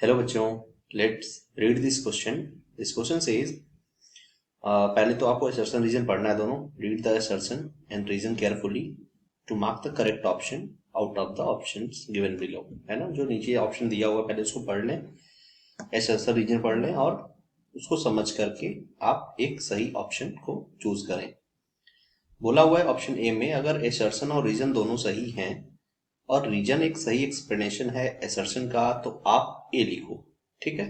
Hello बच्चों, let's read this question. This question says, पहले तो आपको असर्शन रीजन पढ़ना है दोनों। Read the assertion and reason carefully to mark the correct option out of the options given below. है ना, जो नीचे ऑप्शन दिया हुआ पहले उसको पढ़ लें, असर्शन रीजन पढ़ लें और उसको समझ करके आप एक सही ऑप्शन को चूज करें। बोला हुआ है ऑप्शन ए में, अगर असर्शन और रीजन दोनों सही हैं और रीजन एक सही एक्सप्लेनेशन है असर्शन का, तो आप ए लिखो। ठीक है,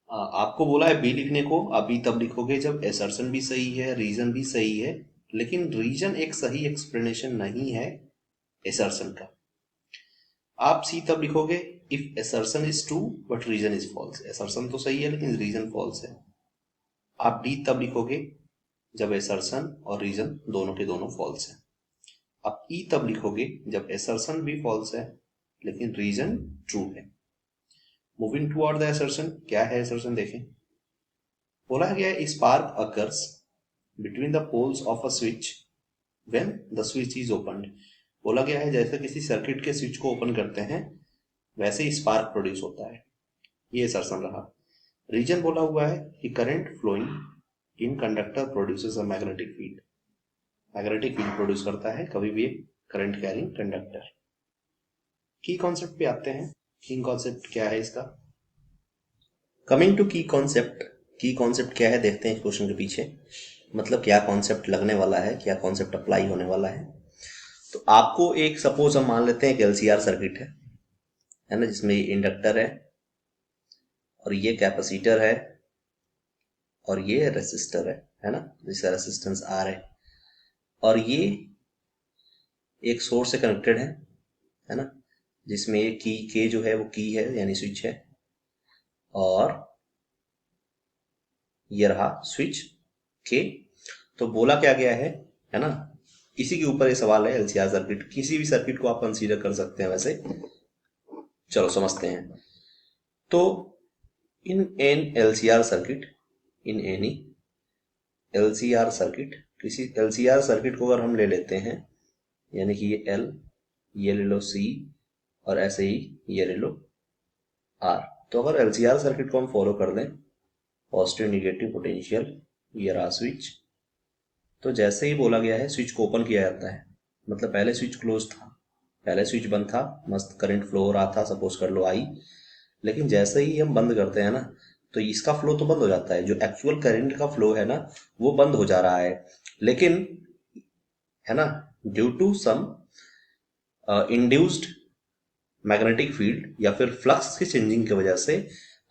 आपको बोला है बी लिखने को। आप बी तब लिखोगे जब असर्शन भी सही है, रीजन भी सही है, लेकिन रीजन एक सही एक्सप्लेनेशन नहीं है असर्शन का। आप सी तब लिखोगे if assertion is true but reason is false. Assertion तो सही है लेकिन रीजन फॉल्स है। आप डी तब लिखोगे जब असर्शन और रीजन दोनों के दोनों फॉल्स है। आप ई तब लिखोगे जब असर्शन भी फॉल्स है लेकिन रीजन ट्रू है। मूविंग टुवर्ड द असर्शन, क्या है असर्शन देखें। बोला गया है spark occurs between the poles of a switch when the switch is opened. बोला गया है जैसे किसी सर्किट के स्विच को ओपन करते हैं वैसे ही स्पार्क प्रोड्यूस होता है। ये असर्शन रहा। रीजन बोला हुआ है कि current flowing in conductor produces a magnetic field. Magnetic field produce करता है कभी भी current carrying conductor. Key concept पे आते हैं। की कॉन्सेप्ट क्या है इसका। Coming to key concept, key concept क्या है देखते हैं इस क्वेश्चन के पीछे। मतलब क्या कॉन्सेप्ट लगने वाला है, क्या कॉन्सेप्ट अप्लाई होने वाला है। तो आपको एक सपोज हम मान लेते हैं कि एलसीआर सर्किट है ना, जिसमें इंडक्टर है और ये कैपेसिटर है और ये रेसिस्टर है ना, जिसका रेसिस्टेंस आर है, और ये एक सोर्स से कनेक्टेड है ना, जिसमें ये की के जो है वो की है यानी स्विच है, और ये रहा स्विच के। तो बोला क्या गया है ना, इसी के ऊपर ये सवाल है। एलसीआर सर्किट, किसी भी सर्किट को आप कंसीडर कर सकते हैं वैसे। चलो समझते हैं। तो in an LCR circuit, in any LCR circuit, किसी एलसीआर सर्किट को अगर हम ले लेते हैं, यानी कि ये एल, ये ले लो सी, और ऐसे ही ये ले लो आर। तो अगर एलसीआर सर्किट को हम फॉलो कर दें, पॉजिटिव नेगेटिव पोटेंशियल, ये रहा स्विच। तो जैसे ही बोला गया है स्विच को ओपन किया जाता है, मतलब पहले स्विच क्लोज था, पहले स्विच बंद था, मस्त करंट फ्लो हो रहा था, सपोज कर लो आई। लेकिन जैसे ही हम बंद करते हैं ना, तो इसका फ्लो तो बंद हो जाता है, जो एक्चुअल करंट का फ्लो है ना वो बंद हो जा रहा है। लेकिन है ना, due to some induced magnetic field या फिर फ्लक्स की चेंजिंग की वजह से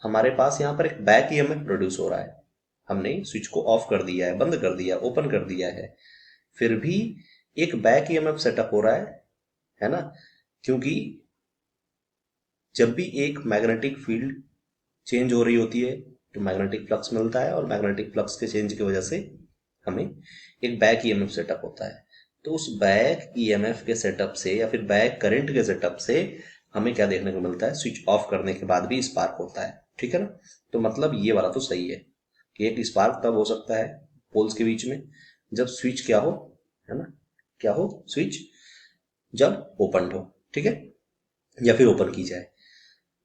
हमारे पास यहाँ पर एक बैक ईएमएफ प्रोड्यूस हो रहा है। हमने स्विच को ऑफ कर दिया है, बंद कर दिया, ओपन कर दिया है, फिर भी एक बैक ईएमएफ सेटअप हो रहा है ना, क्योंकि जब भी एक मैग्नेटिक फील्ड चेंज हो रही होती है तो मैग्नेटिक फ्लक्स मिलता है, और मैग्नेटिक फ्लक्स के चेंज की वजह से हमें एक बैक ईएमएफ सेटअप होता है। तो उस बैक ईएमएफ के सेटअप से या फिर बैक करंट के सेटअप से हमें क्या देखने को मिलता है, स्विच ऑफ करने के बाद भी स्पार्क होता है। ठीक है ना, तो मतलब ये वाला तो सही है कि एक स्पार्क तब हो सकता है पोल्स के बीच में जब स्विच क्या हो, है ना, क्या हो, स्विच जब ओपन हो। ठीक है, या फिर ओपन की जाए।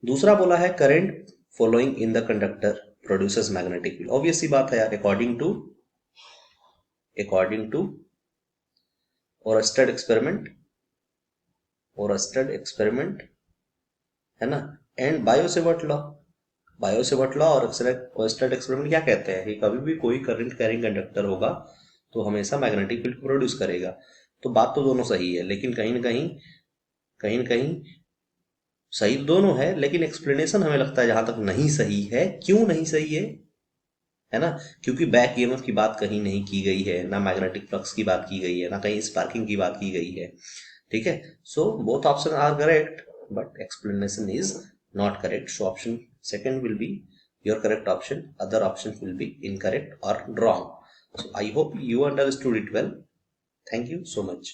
दूसरा बोला है current following in the conductor produces magnetic field. Obvious सी बात है यार, अकॉर्डिंग टू ओरस्टेड एक्सपेरिमेंट है ना, and Biot Savart law. Biot Savart law और ओरस्टेड एक्सपेरिमेंट क्या कहते हैं कि कभी भी कोई करंट कैरिंग कंडक्टर होगा तो हमेशा मैग्नेटिक फील्ड प्रोड्यूस करेगा। तो बात तो दोनों सही है, लेकिन कहीं न कहीं सही दोनों है, लेकिन एक्सप्लेनेशन हमें लगता है जहां तक नहीं सही है। क्यों नहीं सही है ना, क्योंकि बैक ईएमएफ की बात कहीं नहीं की गई है, ना मैग्नेटिक फ्लक्स की बात की गई है, ना कहीं स्पार्किंग की बात की गई है। ठीक है, so both option are correct but explanation is not correct. So option second will be your correct option, other option will be incorrect और wrong. So I hope you understood it well. Thank you so much.